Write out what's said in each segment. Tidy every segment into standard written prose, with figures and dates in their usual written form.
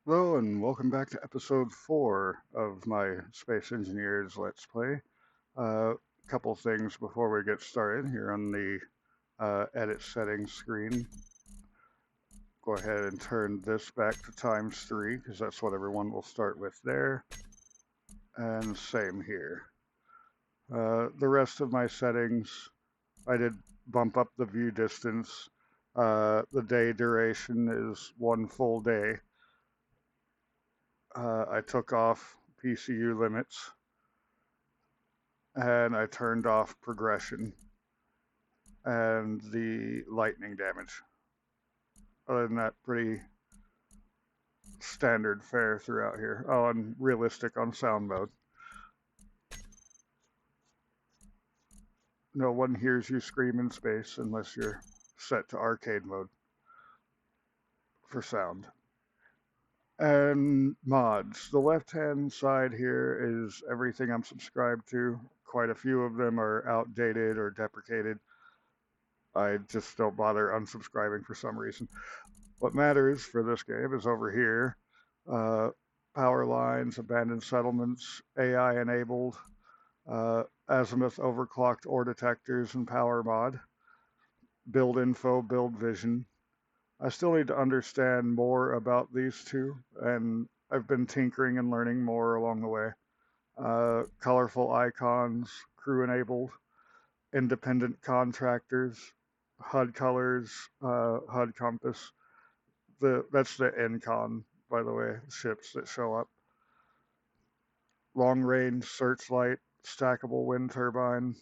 Hello and welcome back to episode 4 of my Space Engineers Let's Play. A couple things before we get started here on the edit settings screen. Go ahead and turn this back to ×3 because that's what everyone will start with there. And same here. The rest of my settings, I did bump up the view distance. The day duration is 1 full day. I took off PCU limits and I turned off progression and the lightning damage. Other than that, pretty standard fare throughout here. Oh, and realistic on sound mode. No one hears you scream in space unless you're set to arcade mode for sound. And mods. The left-hand side here is everything I'm subscribed to. Quite a few of them are outdated or deprecated. I just don't bother unsubscribing for some reason. What matters for this game is over here. Power lines, abandoned settlements, AI enabled, azimuth overclocked ore detectors and power mod, build info, build vision. I still need to understand more about these two, and I've been tinkering and learning more along the way. Colorful icons, crew enabled, independent contractors, HUD colors, HUD compass. That's the NCON, by the way, ships that show up. Long range searchlight, stackable wind turbine,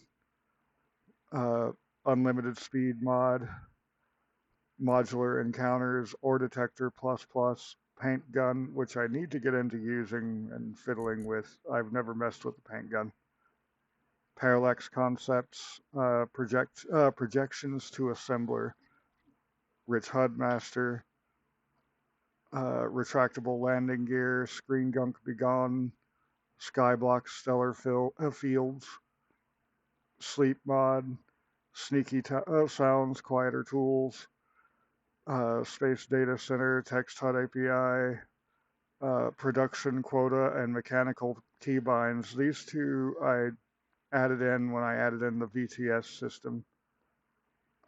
uh, unlimited speed mod, modular encounters, ore detector plus, paint gun, which I need to get into using and fiddling with. I've never messed with the paint gun. Parallax concepts, projections to assembler, rich HUD master, retractable landing gear, screen gunk be gone, skyblock stellar fields, sleep mod, sneaky sounds, quieter tools, space data center, text HUD API, production quota, and mechanical keybinds. These two I added in when I added in the VTS system.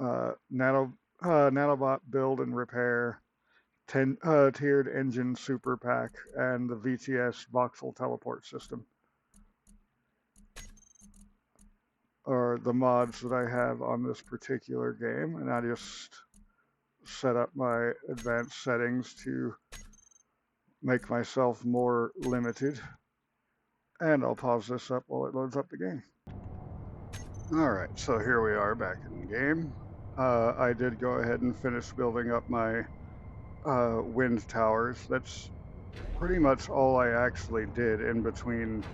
Nanobot build and repair, tiered engine super pack, and the VTS voxel teleport system are the mods that I have on this particular game, and I just set up my advanced settings to make myself more limited. And I'll pause this up while it loads up the game. Alright, so here we are back in the game. I did go ahead and finish building up my wind towers. That's pretty much all I actually did in between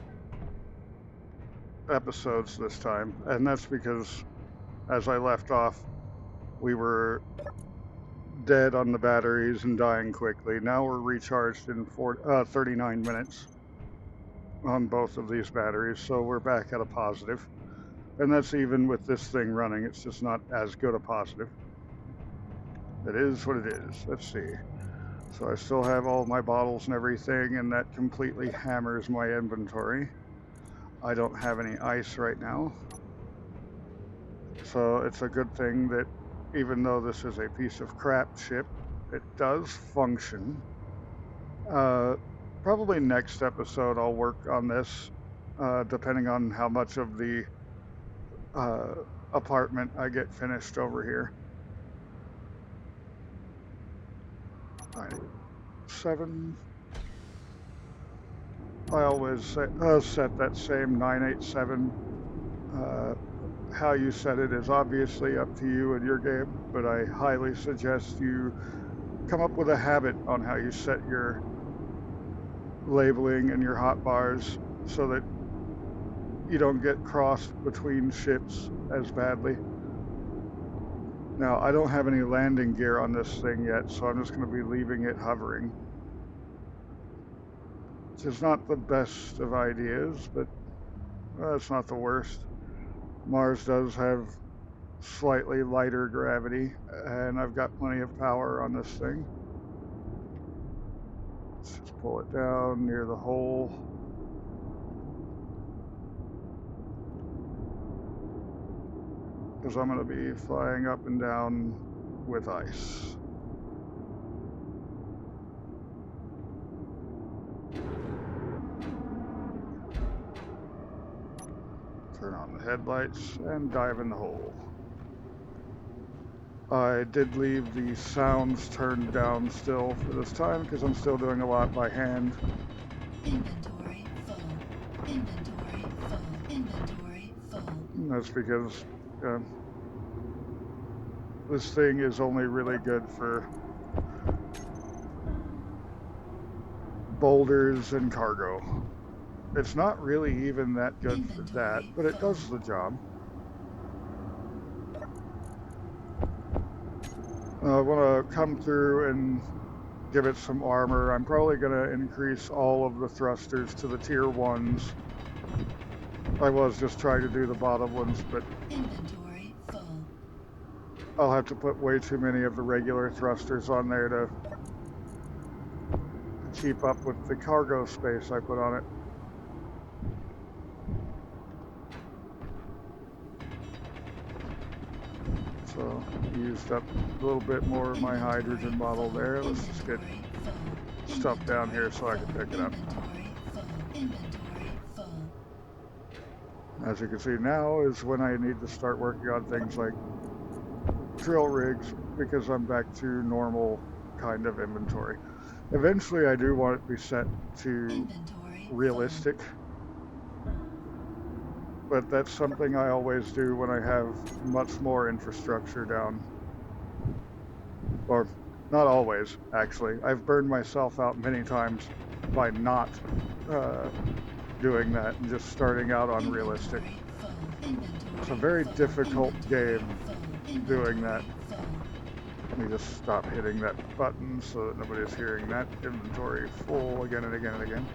episodes this time. And that's because, as I left off, we were dead on the batteries and dying quickly. Now we're recharged in 39 minutes on both of these batteries, so we're back at a positive. And that's even with this thing running. It's just not as good a positive. It is what it is. Let's see. So I still have all my bottles and everything, and that completely hammers my inventory. I don't have any ice right now. So it's a good thing that even though this is a piece of crap ship, it does function. Probably next episode I'll work on this, depending on how much of the apartment I get finished over here. 97. I always set that same 987. How you set it is obviously up to you and your game, but I highly suggest you come up with a habit on how you set your labeling and your hotbars so that you don't get crossed between ships as badly. Now, I don't have any landing gear on this thing yet, so I'm just going to be leaving it hovering. Which is not the best of ideas, but it's not the worst. Mars does have slightly lighter gravity, and I've got plenty of power on this thing. pull it down near the hole. Because I'm going to be flying up and down with ice. Turn on the headlights and dive in the hole. I did leave the sounds turned down still for this time because I'm still doing a lot by hand. Inventory full. Inventory full. Inventory full. And that's because this thing is only really good for boulders and cargo. It's not really even that good for that, but it does the job. I want to come through and give it some armor. I'm probably going to increase all of the thrusters to the tier 1s. I was just trying to do the bottom ones, but Inventory full. I'll have to put way too many of the regular thrusters on there to keep up with the cargo space I put on it. So used up a little bit more of my hydrogen bottle there. Let's just get stuff down here so I can pick it up. As you can see now is when I need to start working on things like drill rigs because I'm back to normal kind of inventory. Eventually I do want it to be set to realistic, but that's something I always do when I have much more infrastructure down. Or not always, actually. I've burned myself out many times by not doing that and just starting out on realistic. It's a very difficult game doing that. Let me just stop hitting that button so that nobody's hearing that. Inventory full again and again and again.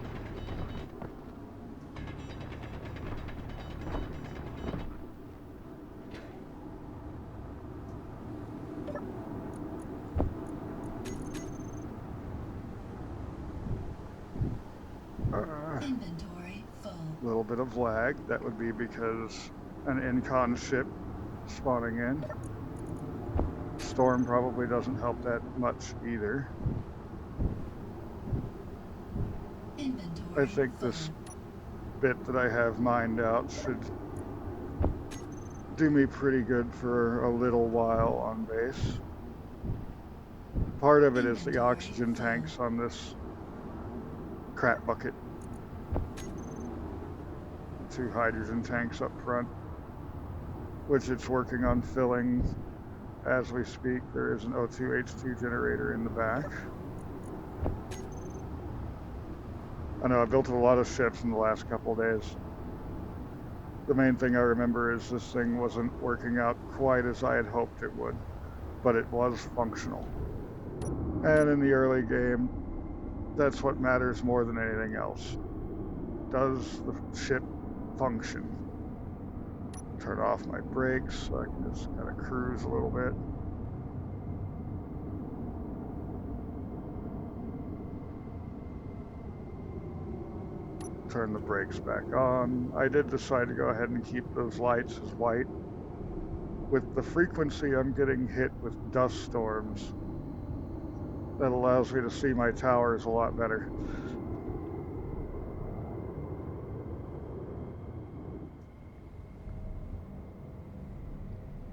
A little bit of lag. That would be because an Incon ship spawning in. Storm probably doesn't help that much either. I think this bit that I have mined out should do me pretty good for a little while on base. Part of it is the oxygen tanks on this crap bucket. 2 hydrogen tanks up front, which it's working on filling as we speak. There is an O2H2 generator in the back. I know I built a lot of ships in the last couple days. The main thing I remember is this thing wasn't working out quite as I had hoped it would, but it was functional. And in the early game, that's what matters more than anything else. Does the ship function? Turn off my brakes so I can just kind of cruise a little bit. Turn the brakes back on. I did decide to go ahead and keep those lights as white. With the frequency I'm getting hit with dust storms, that allows me to see my towers a lot better.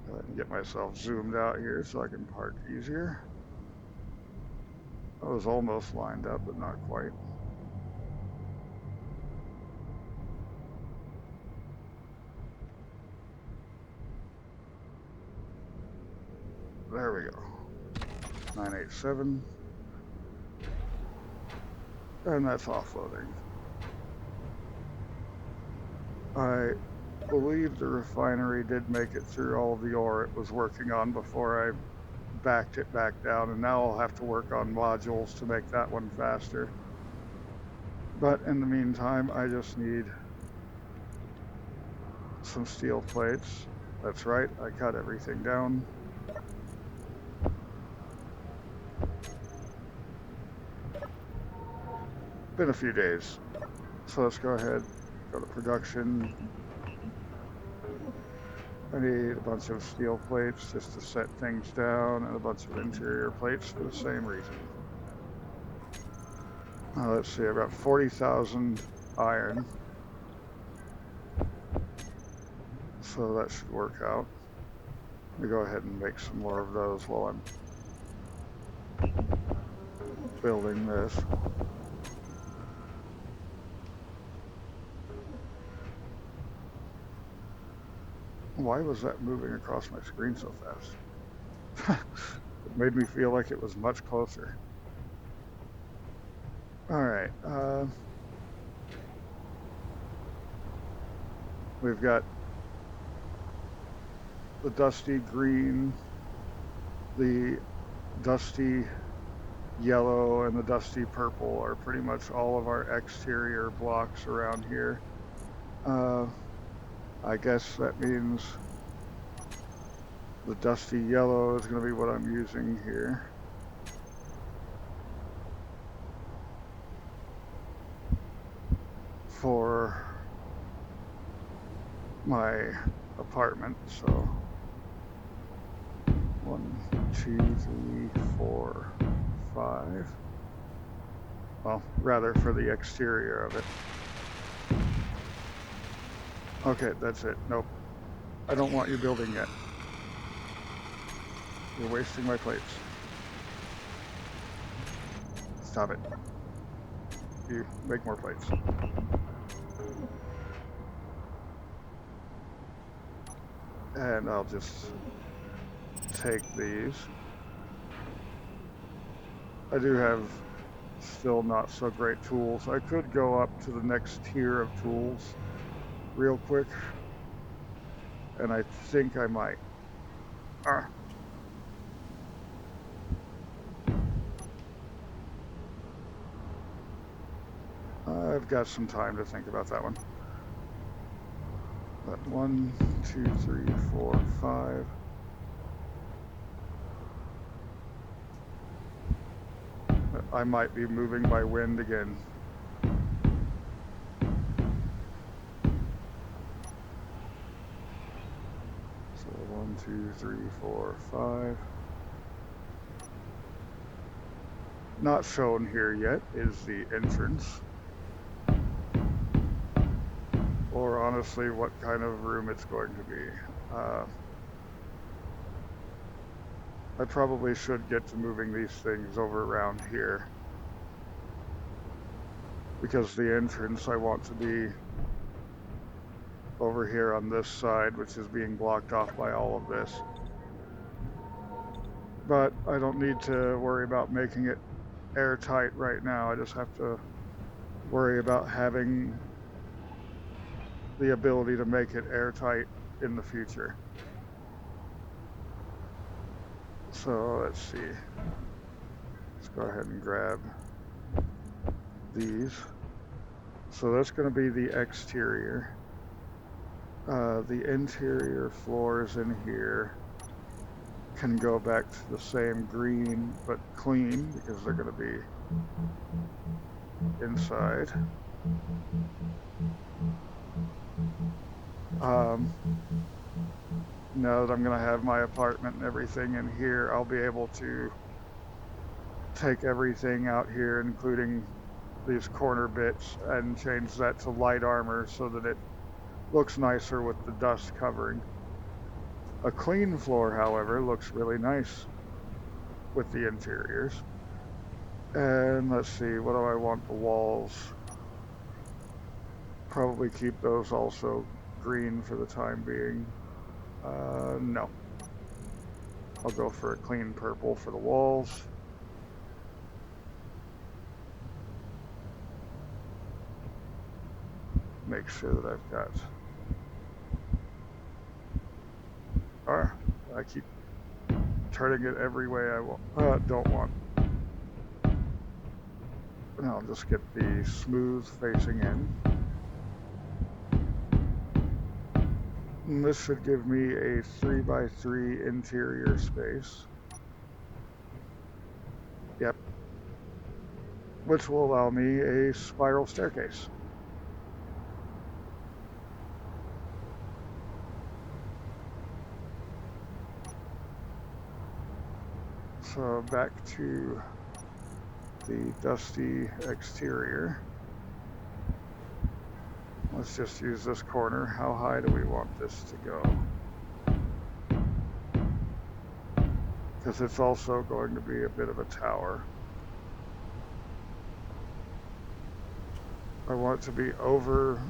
Go ahead and get myself zoomed out here so I can park easier. I was almost lined up, but not quite. There we go. 987. And that's offloading. I believe the refinery did make it through all of the ore it was working on before I backed it back down, and now I'll have to work on modules to make that one faster. But in the meantime, I just need some steel plates. That's right, I cut everything down. been a few days. So let's go ahead, go to production. I need a bunch of steel plates just to set things down and a bunch of interior plates for the same reason. Let's see, I've got 40,000 iron. So that should work out. Let me go ahead and make some more of those while I'm building this. Why was that moving across my screen so fast? It made me feel like it was much closer. All right. We've got the dusty green, the dusty yellow, and the dusty purple are pretty much all of our exterior blocks around here. I guess that means the dusty yellow is going to be what I'm using here. For my apartment. So 1, 2, 3, 4, 5. Well, rather for the exterior of it. Okay, that's it. Nope. I don't want you building yet. You're wasting my plates. Stop it. You make more plates. And I'll just take these. I do have still not so great tools. I could go up to the next tier of tools real quick. And I think I might. I've got some time to think about that one. But 1, 2, 3, 4, 5. I might be moving by wind again. So 1, 2, 3, 4, 5. Not shown here yet is the entrance. Or honestly, what kind of room it's going to be. I probably should get to moving these things over around here. Because the entrance I want to be over here on this side, which is being blocked off by all of this. But I don't need to worry about making it airtight right now. I just have to worry about having the ability to make it airtight in the future. So let's see. Let's go ahead and grab these. So that's going to be the exterior. The interior floors in here can go back to the same green but clean because they're going to be inside. Now that I'm going to have my apartment and everything in here, I'll be able to take everything out here, including these corner bits, and change that to light armor so that it looks nicer with the dust covering. A clean floor, however, looks really nice with the interiors. And let's see, what do I want the walls? Probably keep those also green for the time being. No. I'll go for a clean purple for the walls. Make sure that I've got... I keep turning it every way I don't want. And I'll just get the smooth facing in. And this should give me a 3x3 interior space. Yep. which will allow me a spiral staircase. So back to the dusty exterior. Let's just use this corner. How high do we want this to go? Because it's also going to be a bit of a tower. I want it to be over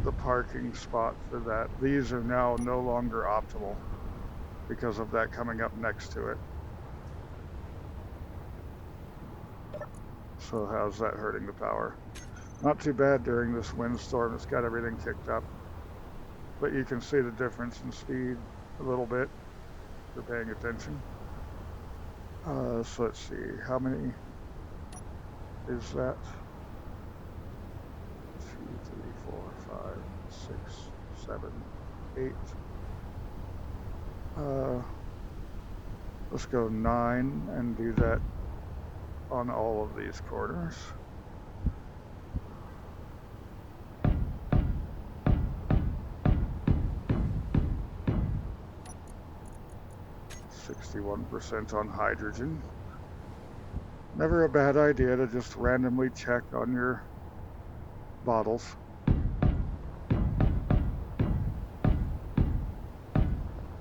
the parking spot for that. These are now no longer optimal because of that coming up next to it. So how's that hurting the power? Not too bad during this windstorm. It's got everything kicked up. But you can see the difference in speed a little bit if you're paying attention. So let's see, how many is that? 2, 3, 4, 5, 6, 7, 8. Let's go 9 and do that on all of these corners. %61 on hydrogen. Never a bad idea to just randomly check on your bottles.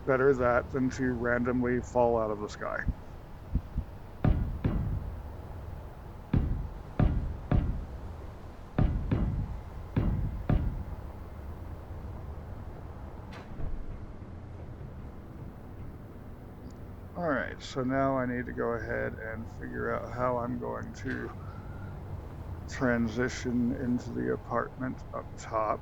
Better that than to randomly fall out of the sky. Alright, so now I need to go ahead and figure out how I'm going to transition into the apartment up top.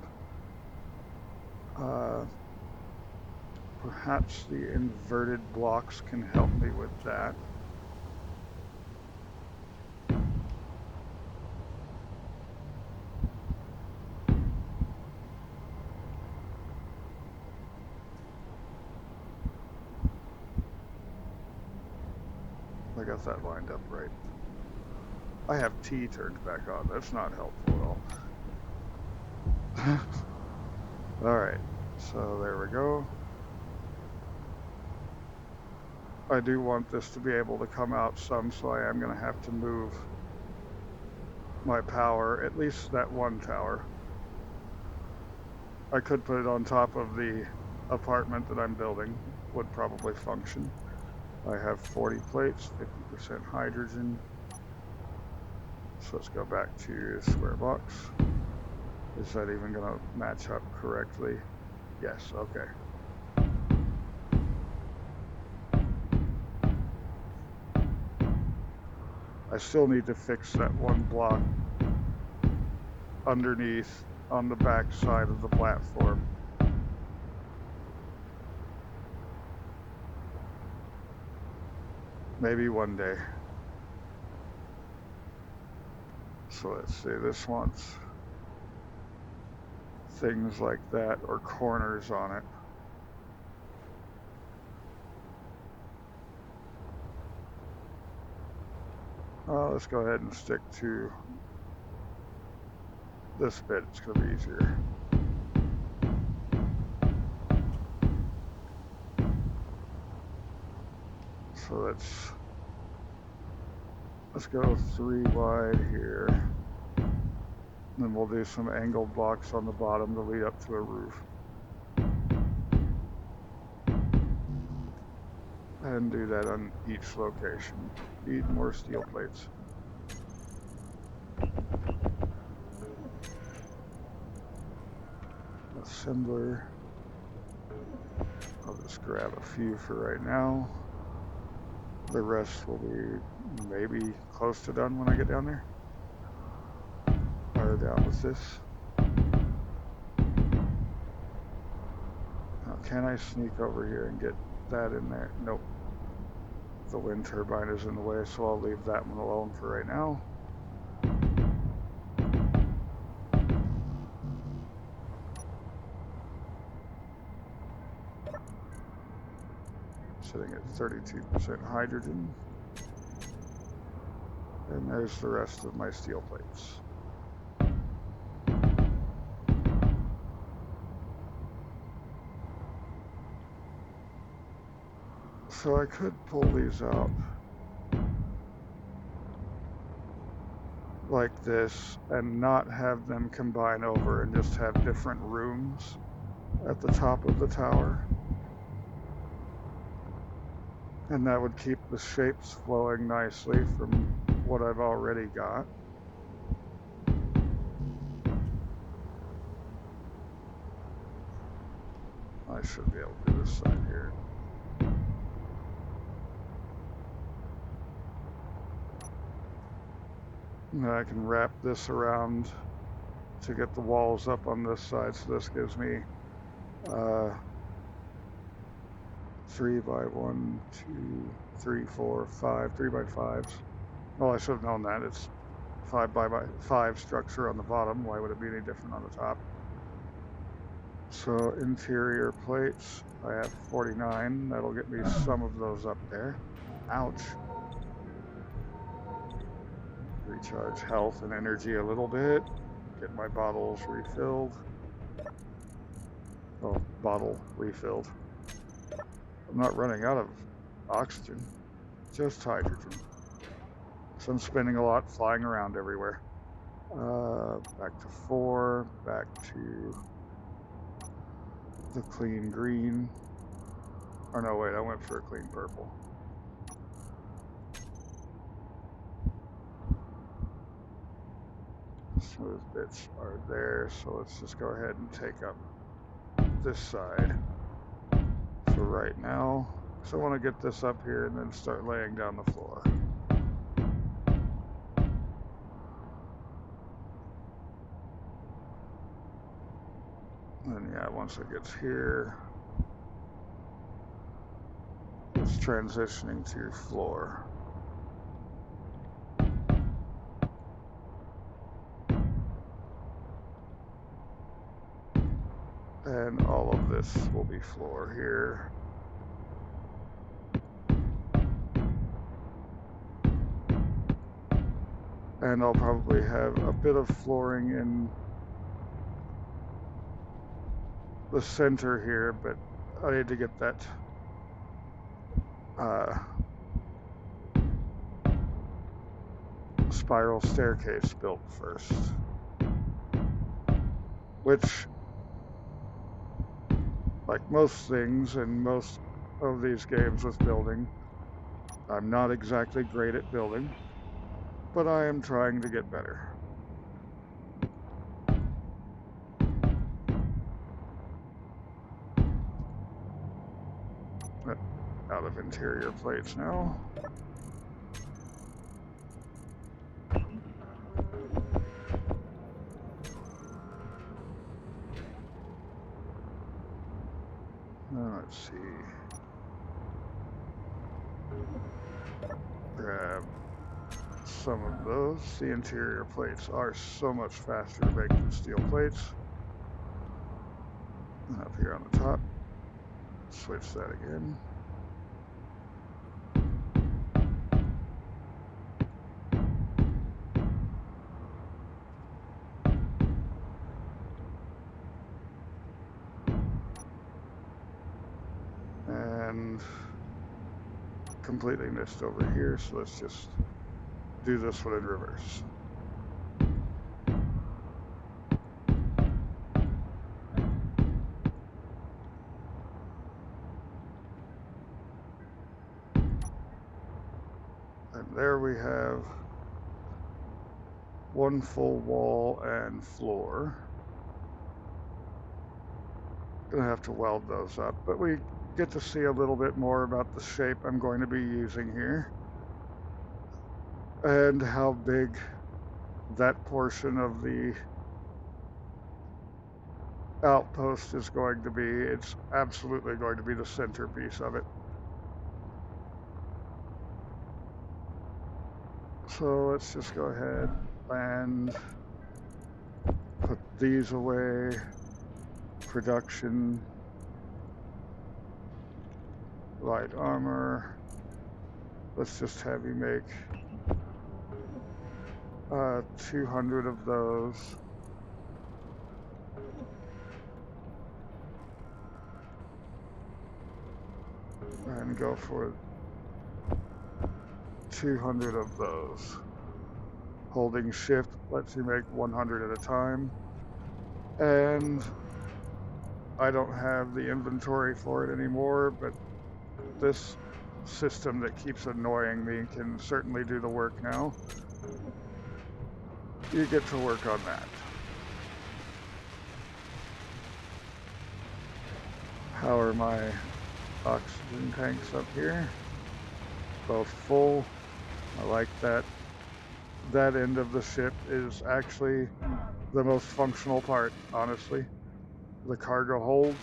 Perhaps the inverted blocks can help me with that. I got that lined up right. I have T turned back on. That's not helpful at all. Alright, so there we go. I do want this to be able to come out some, so I am going to have to move my power, at least that one tower. I could put it on top of the apartment that I'm building, would probably function. I have 40 plates, 50% hydrogen. So let's go back to square box. Is that even going to match up correctly? Yes, okay. I still need to fix that one block underneath on the back side of the platform. Maybe one day. So let's see, this wants things like that or corners on it. Let's go ahead and stick to this bit. It's going to be easier. So let's go 3 wide here. And then we'll do some angled blocks on the bottom to lead up to a roof. And do that on each location. Need more steel plates. Assembler. I'll just grab a few for right now. The rest will be maybe close to done when I get down there. Fire down with this. Now, can I sneak over here and get that in there? Nope. The wind turbine is in the way, so I'll leave that one alone for right now. Sitting at 32% hydrogen. And there's the rest of my steel plates. So I could pull these out like this and not have them combine over and just have different rooms at the top of the tower. And that would keep the shapes flowing nicely from what I've already got. I should be able to do this side here. And I can wrap this around to get the walls up on this side. So this gives me 3 by 1, 2, 3, 4, 5, 3 by 5s. Well, I should have known that. It's 5 by 5 structure on the bottom. Why would it be any different on the top? So interior plates, I have 49. That'll get me some of those up there. Ouch. Recharge health and energy a little bit. Get my bottles refilled. Oh, bottle refilled. I'm not running out of oxygen, just hydrogen. So I'm spending a lot flying around everywhere. Back to 4, back to the clean green. Oh no, wait, I went for a clean purple. Smooth bits are there, so let's just go ahead and take up this side for right now. So I want to get this up here and then start laying down the floor. And yeah, once it gets here, it's transitioning to your floor. And all of this will be floor here. And I'll probably have a bit of flooring in the center here, but I need to get that spiral staircase built first. Which, like most things in most of these games with building, I'm not exactly great at building, but I am trying to get better. Out of interior plates now. Let's see. Grab some of those. The interior plates are so much faster to make than steel plates. And up here on the top, switch that again. And completely missed over here, so let's just do this one in reverse. And there we have one full wall and floor. Gonna have to weld those up, but we get to see a little bit more about the shape I'm going to be using here and how big that portion of the outpost is going to be. It's absolutely going to be the centerpiece of it. So let's just go ahead and put these away. Production, light armor. Let's just have you make 200 of those. And go for 200 of those. Holding shift lets you make 100 at a time. And I don't have the inventory for it anymore, but this system that keeps annoying me can certainly do the work now. You get to work on that. How are my oxygen tanks up here? Both full. I like that. That end of the ship is actually the most functional part, honestly. The cargo holds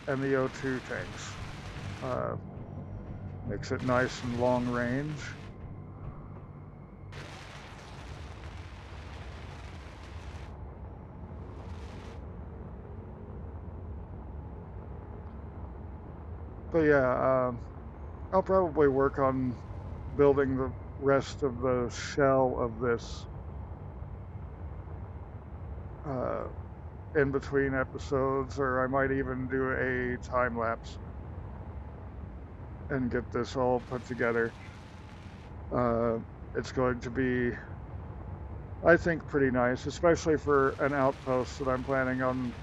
and the O2 tanks. Makes it nice and long range. But yeah, I'll probably work on building the rest of the shell of this in between episodes, or I might even do a time lapse and get this all put together. It's going to be, I think, pretty nice, especially for an outpost that I'm planning on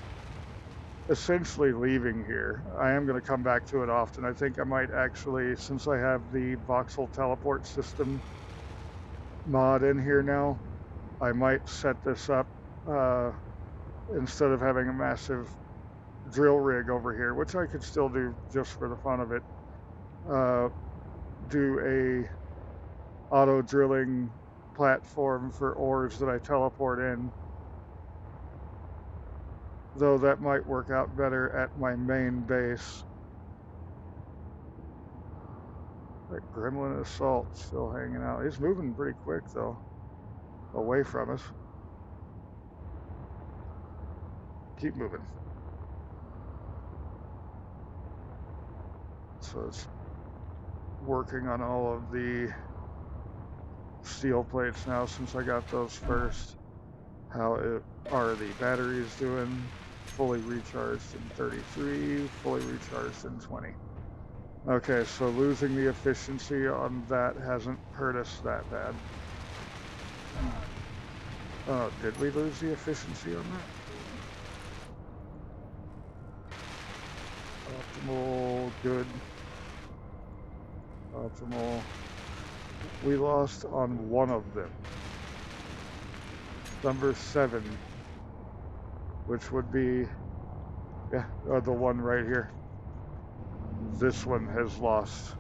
essentially leaving here. I am going to come back to it often. I think I might actually, since I have the voxel teleport system mod in here now, I might set this up instead of having a massive drill rig over here, which I could still do just for the fun of it. Do a auto drilling platform for ores that I teleport in, though that might work out better at my main base. That gremlin assault still hanging out. He's moving pretty quick though, away from us. Keep moving. So it's working on all of the steel plates now since I got those first. How are the batteries doing? Fully recharged in 33, fully recharged in 20. Okay, so losing the efficiency on that hasn't hurt us that bad. Did we lose the efficiency on that? Optimal, good. Optimal. We lost on one of them. Number 7, which would be, yeah, the one right here. This one has lost.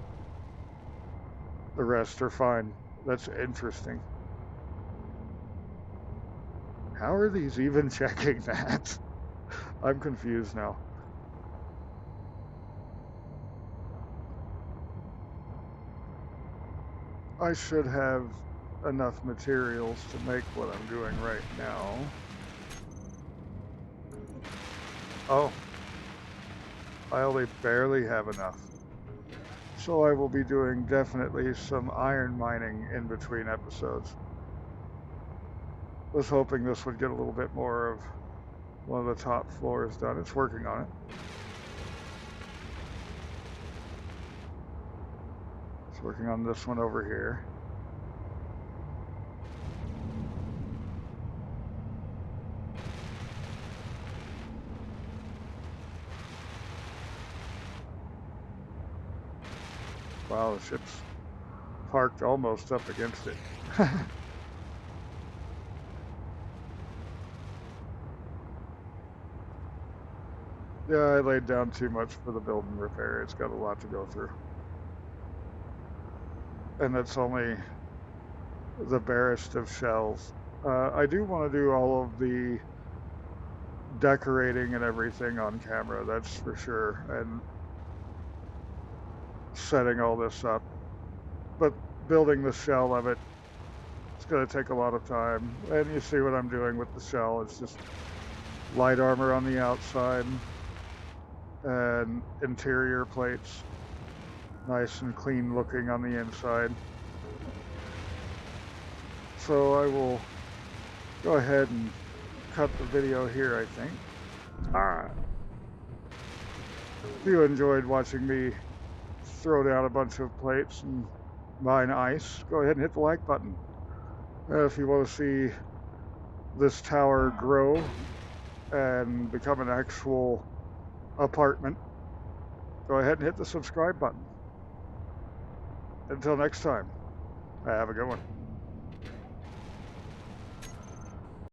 The rest are fine. That's interesting. How are these even checking that? I'm confused now. I should have enough materials to make what I'm doing right now. Oh, I only barely have enough. So I will be doing definitely some iron mining in between episodes. Was hoping this would get a little bit more of one of the top floors done. It's working on it. It's working on this one over here. Wow, the ship's parked almost up against it. Yeah, I laid down too much for the build and repair. It's got a lot to go through. And that's only the barest of shells. I do want to do all of the decorating and everything on camera, that's for sure, and setting all this up. But building the shell of it, it's going to take a lot of time. And you see what I'm doing with the shell. It's just light armor on the outside and interior plates, nice and clean looking on the inside. So I will go ahead and cut the video here, I think. Alright. If you enjoyed watching me throw down a bunch of plates and mine ice, go ahead and hit the like button. If you want to see this tower grow and become an actual apartment, go ahead and hit the subscribe button. Until next time, have a good one.